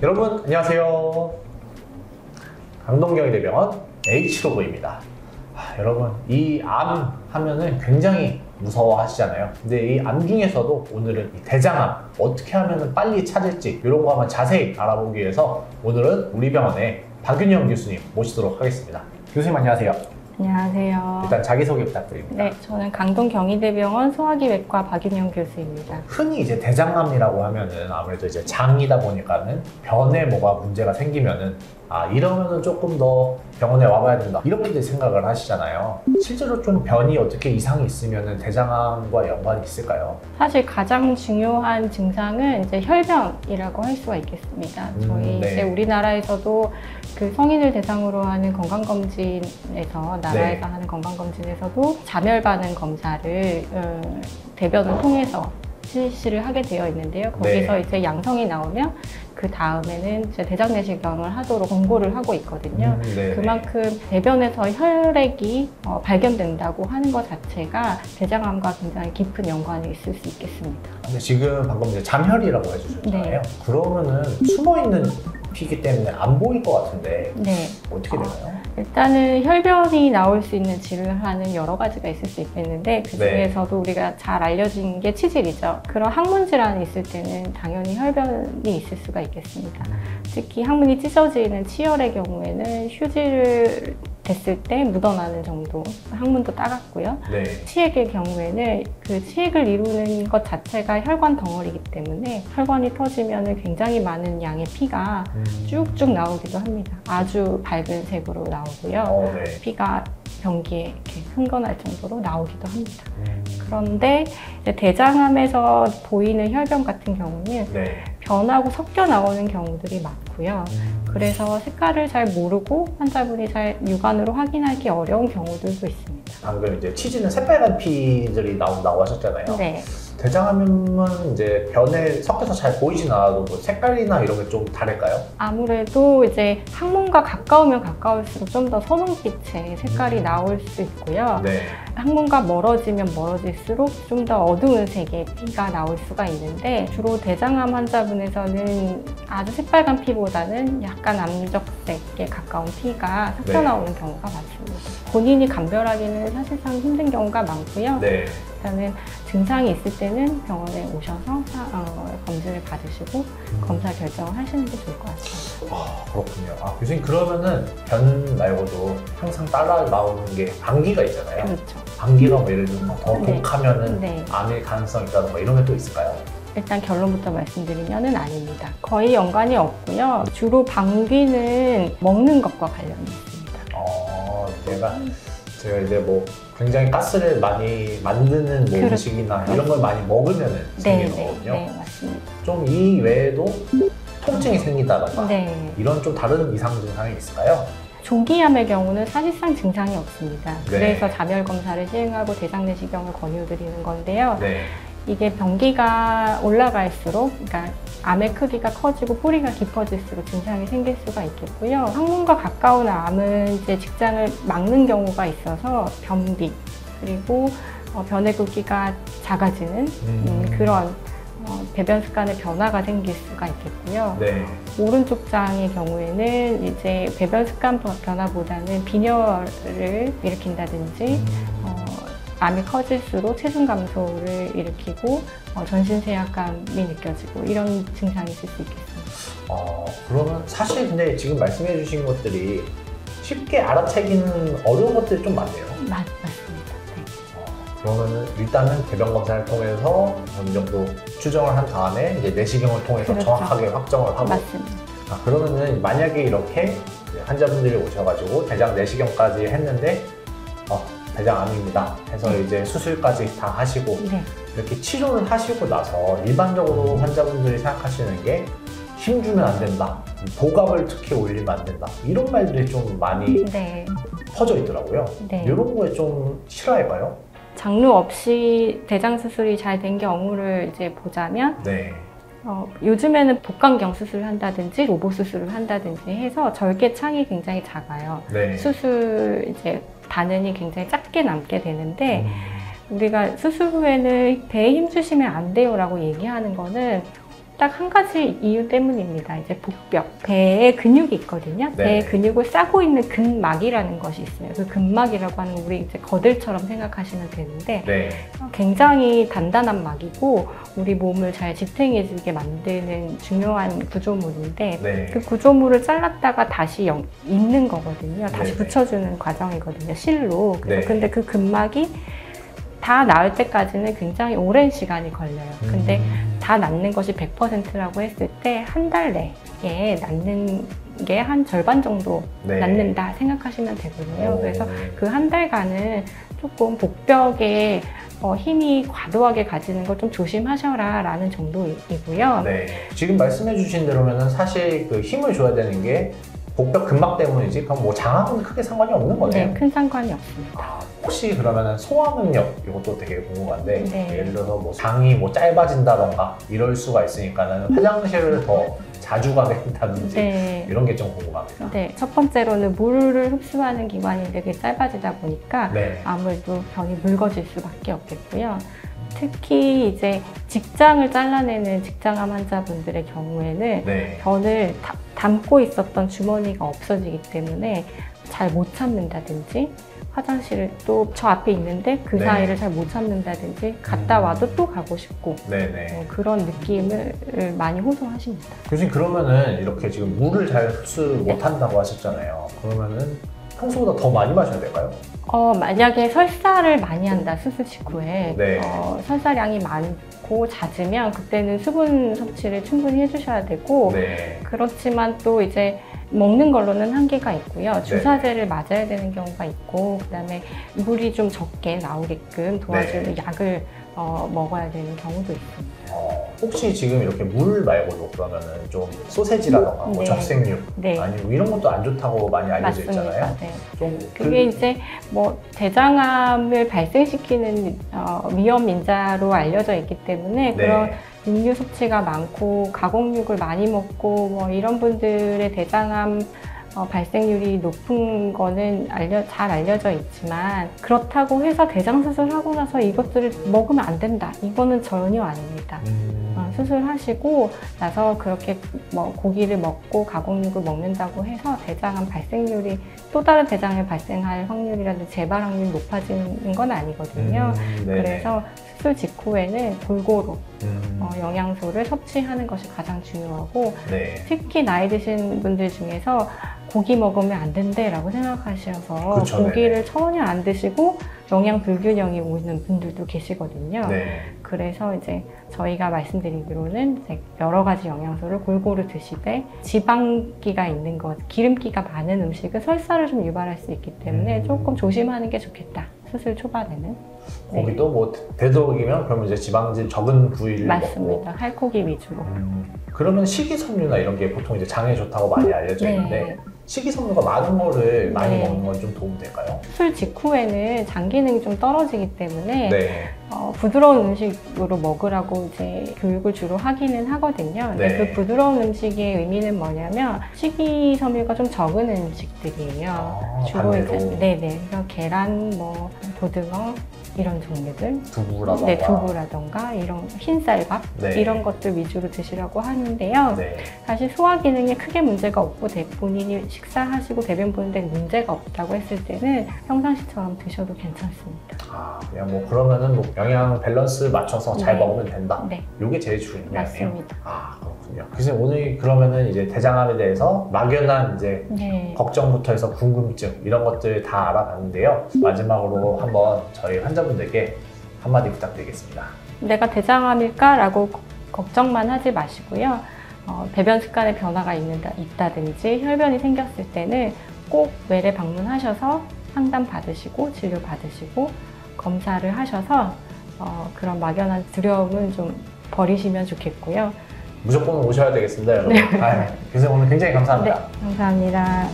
여러분 안녕하세요. 강동경희대병원 H로그입니다. 여러분 이 암 하면은 굉장히 무서워하시잖아요. 근데 이 암 중에서도 오늘은 이 대장암 어떻게 하면 빨리 찾을지 이런 거 한번 자세히 알아보기 위해서 오늘은 우리 병원의 박윤영 교수님 모시도록 하겠습니다. 교수님 안녕하세요. 안녕하세요. 일단 자기소개 부탁드립니다. 네, 저는 강동경희대병원 소화기외과 박윤영 교수입니다. 흔히 이제 대장암이라고 하면은 아무래도 이제 장이다 보니까는 변에 뭐가 문제가 생기면은 이러면은 조금 더 병원에 와봐야 된다 이렇게 생각을 하시잖아요. 실제로 좀 변이 어떻게 이상이 있으면은 대장암과 연관이 있을까요? 사실 가장 중요한 증상은 이제 혈변이라고 할 수가 있겠습니다. 저희 네. 이제 우리나라에서도 그 성인을 대상으로 하는 건강검진에서 나라에서 하는 건강검진에서도 자멸 반응 검사를 대변을 통해서 실시를 하게 되어 있는데요. 거기서 이제 양성이 나오면 그 다음에는 이제 대장 내시경을 하도록 권고를 하고 있거든요. 그만큼 대변에서 혈액이 발견된다고 하는 것 자체가 대장암과 굉장히 깊은 연관이 있을 수 있겠습니다. 근데 지금 방금 이제 잠혈이라고 해주셨잖아요. 그러면은 숨어있는 피기 때문에 안 보일 것 같은데 어떻게 되나요? 일단은 혈변이 나올 수 있는 질환은 여러 가지가 있을 수 있겠는데 그 중에서도 우리가 잘 알려진 게 치질이죠. 그런 항문 질환이 있을 때는 당연히 혈변이 있을 수가 있겠습니다. 특히 항문이 찢어지는 치열의 경우에는 휴지를 됐을 때 묻어나는 정도, 항문도 따갑고요. 치액의 경우에는 그 치액을 이루는 것 자체가 혈관 덩어리이기 때문에 혈관이 터지면 굉장히 많은 양의 피가 쭉쭉 나오기도 합니다. 아주 밝은 색으로 나오고요. 피가 변기에 이렇게 흥건할 정도로 나오기도 합니다. 그런데 이제 대장암에서 보이는 혈변 같은 경우는 변하고 섞여 나오는 경우들이 많고요. 그래서 색깔을 잘 모르고 환자분이 잘 육안으로 확인하기 어려운 경우들도 있습니다. 방금 이제 치질은 새빨간 피들이 나온다고 하셨잖아요. 대장암은 이제 변에 섞여서 잘 보이진 않아도 뭐 색깔이나 이런 게 좀 다를까요? 아무래도 이제 항문과 가까우면 가까울수록 좀 더 선홍빛의 색깔이 나올 수 있고요. 항문과 멀어지면 멀어질수록 좀 더 어두운 색의 피가 나올 수가 있는데 주로 대장암 환자분에서는 아주 새빨간 피보다는 약간 암적색에 가까운 피가 섞여 나오는 경우가 많습니다. 본인이 감별하기는 사실상 힘든 경우가 많고요. 일단은 증상이 있을 때는 병원에 오셔서 검진을 받으시고 검사 결정을 하시는 게 좋을 것 같아요. 그렇군요. 교수님 그러면은 변 말고도 항상 따라 나오는 게 방귀가 있잖아요. 방귀가 뭐 예를 들면 더 독하면은 암일 가능성이 있다던가 이런 게 또 있을까요? 일단 결론부터 말씀드리면은 아닙니다. 거의 연관이 없고요. 주로 방귀는 먹는 것과 관련이 있습니다. 제가 이제 뭐 굉장히 가스를 많이 만드는 뭐 음식이나 이런 걸 많이 먹으면 생기는 거거든요. 맞습니다. 좀 이 외에도 통증이 생긴다던가 이런 좀 다른 이상 증상이 있을까요? 조기암의 경우는 사실상 증상이 없습니다. 그래서 자멸 검사를 시행하고 대장 내시경을 권유드리는 건데요. 이게 변기가 올라갈수록, 그러니까 암의 크기가 커지고 뿌리가 깊어질수록 증상이 생길 수가 있겠고요. 항문과 가까운 암은 이제 직장을 막는 경우가 있어서 변비, 그리고 변의 굵기가 작아지는 그런 배변 습관의 변화가 생길 수가 있겠고요. 오른쪽 장의 경우에는 이제 배변 습관 변화보다는 빈혈을 일으킨다든지 암이 커질수록 체중 감소를 일으키고 전신 세약감이 느껴지고 이런 증상이 있을 수 있겠습니다. 그러면 사실 근데 지금 말씀해 주신 것들이 쉽게 알아채기는 어려운 것들이 좀 많네요. 맞습니다. 그러면은 일단은 대변 검사를 통해서 어느 정도 추정을 한 다음에 이제 내시경을 통해서 정확하게 확정을 하고. 그러면은 만약에 이렇게 환자분들이 오셔가지고 대장 내시경까지 했는데 대장암입니다 해서 이제 수술까지 다 하시고 이렇게 치료를 하시고 나서 일반적으로 환자분들이 생각하시는 게 힘주면 안 된다, 복압을 특히 올리면 안 된다 이런 말들이 좀 많이 퍼져 있더라고요. 이런 거에 좀 실화일까요? 장루 없이 대장 수술이 잘 된 경우를 이제 보자면 요즘에는 복강경 수술을 한다든지 로봇 수술을 한다든지 해서 절개창이 굉장히 작아요. 수술 이제 반응이 굉장히 짧게 남게 되는데 우리가 수술 후에는 배에 힘 주시면 안 돼요 라고 얘기하는 거는 딱 한 가지 이유 때문입니다. 이제 복벽, 배에 근육이 있거든요. 네. 배에 근육을 싸고 있는 근막이라는 것이 있어요. 그 근막이라고 하는 우리 이제 거들처럼 생각하시면 되는데 네. 굉장히 단단한 막이고 우리 몸을 잘 지탱해주게 만드는 중요한 구조물인데 네. 그 구조물을 잘랐다가 다시 있는 거거든요. 다시 네. 붙여주는 과정이거든요. 실로. 네. 근데 그 근막이 다 나을 때까지는 굉장히 오랜 시간이 걸려요. 근데 다 낫는 것이 100%라고 했을 때 한 달 내에 낫는 게 한 절반 정도 네. 낫는다 생각하시면 되거든요. 오. 그래서 그 한 달간은 조금 복벽에 힘이 과도하게 가지는 걸 좀 조심하셔라 라는 정도이고요. 네. 지금 말씀해 주신 대로면은 사실 그 힘을 줘야 되는 게 복벽 근막 때문이지 그럼 뭐 장하고는 크게 상관이 없는 거네요. 네, 큰 상관이 없습니다. 아, 혹시 그러면은 소화 능력 이것도 되게 궁금한데 네. 예를 들어서 뭐 장이 뭐 짧아진다던가 이럴 수가 있으니까는 화장실을 더 자주 가게 된다든지 네. 이런 게 좀 궁금합니다. 네, 첫 번째로는 물을 흡수하는 기관인데 그게 짧아지다 보니까 네. 아무래도 변이 묽어질 수밖에 없겠고요. 특히 이제 직장을 잘라내는 직장암 환자분들의 경우에는 네. 변을 담고 있었던 주머니가 없어지기 때문에 잘 못 참는다든지 화장실을 또 저 앞에 있는데 그 네. 사이를 잘 못 참는다든지 갔다 와도 또 가고 싶고 네네. 그런 느낌을 많이 호소하십니다. 교수님 그러면은 이렇게 지금 물을 잘 흡수 네. 못한다고 하셨잖아요. 그러면은 평소보다 더 많이 마셔야 될까요? 만약에 설사를 많이 한다, 수술 직후에 네. 설사량이 많고 잦으면 그때는 수분 섭취를 충분히 해주셔야 되고 네. 그렇지만 또 이제 먹는 걸로는 한계가 있고요. 주사제를 맞아야 되는 경우가 있고 그다음에 물이 좀 적게 나오게끔 도와주는 약을 먹어야 되는 경우도 있습니다. 혹시 지금 이렇게 물 말고도 그러면은 좀 소세지라던가 뭐 네. 적색류 네. 아니면 이런 것도 안 좋다고 많이 알려져 있잖아요. 네. 좀 그게 이제 뭐 대장암을 발생시키는 위험 인자로 알려져 있기 때문에 그런 육류 섭취가 많고 가공육을 많이 먹고 뭐 이런 분들의 대장암 발생률이 높은 거는 잘 알려져 있지만 그렇다고 해서 대장 수술하고 나서 이것들을 먹으면 안 된다. 이거는 전혀 아닙니다. 수술하시고 나서 그렇게 뭐 고기를 먹고 가공육을 먹는다고 해서 대장암 발생률이 또 다른 대장암이 발생할 확률이라든지 재발 확률이 높아지는 건 아니거든요. 그래서 수술 직후에는 골고루 영양소를 섭취하는 것이 가장 중요하고 네. 특히 나이 드신 분들 중에서 고기 먹으면 안 된대라고 생각하셔서 그쵸, 고기를 네네. 전혀 안 드시고 영양 불균형이 오는 분들도 계시거든요. 네. 그래서 이제 저희가 말씀드리기로는 이제 여러 가지 영양소를 골고루 드시되 지방기가 있는 것, 기름기가 많은 음식은 설사를 좀 유발할 수 있기 때문에 조금 조심하는 게 좋겠다. 수술 초반에는. 고기도 뭐 되도록이면 그러면 이제 지방질 적은 부위를 맞습니다. 할고기 위주로. 먹고. 그러면 식이섬유나 이런 게 보통 이제 장에 좋다고 많이 알려져 있는데 식이섬유가 많은 거를 많이 네. 먹는 건 좀 도움 될까요? 수술 직후에는 장 기능이 좀 떨어지기 때문에 네. 부드러운 음식으로 먹으라고 이제 교육을 주로 하기는 하거든요. 근데 네. 그 부드러운 음식의 의미는 뭐냐면 식이섬유가 좀 적은 음식들이에요. 주로 반대로. 이제 네네, 그래서 계란, 뭐 고등어 이런 종류들, 두부라던가. 네, 두부라던가 이런 흰쌀밥 네. 이런 것들 위주로 드시라고 하는데요. 네. 사실 소화 기능에 크게 문제가 없고 본인이 식사하시고 배변 보는데 문제가 없다고 했을 때는 평상시처럼 드셔도 괜찮습니다. 그냥 뭐 그러면은 뭐 영양 밸런스 맞춰서 잘 네. 먹으면 된다. 네, 이게 제일 중요해요. 맞습니다. 그렇군요. 교수님 오늘 그러면은 이제 대장암에 대해서 막연한 이제 네. 걱정부터 해서 궁금증 이런 것들 다 알아봤는데요. 마지막으로 한번 저희 환자분들께 한마디 부탁드리겠습니다. 내가 대장암일까? 라고 걱정만 하지 마시고요. 배변 습관에 변화가 있다든지 혈변이 생겼을 때는 꼭 외래 방문하셔서 상담 받으시고 치료 받으시고 검사를 하셔서 그런 막연한 두려움은 좀 버리시면 좋겠고요. 무조건 오셔야 되겠습니다, 여러분. 교수님 오늘 굉장히 감사합니다. 네, 감사합니다.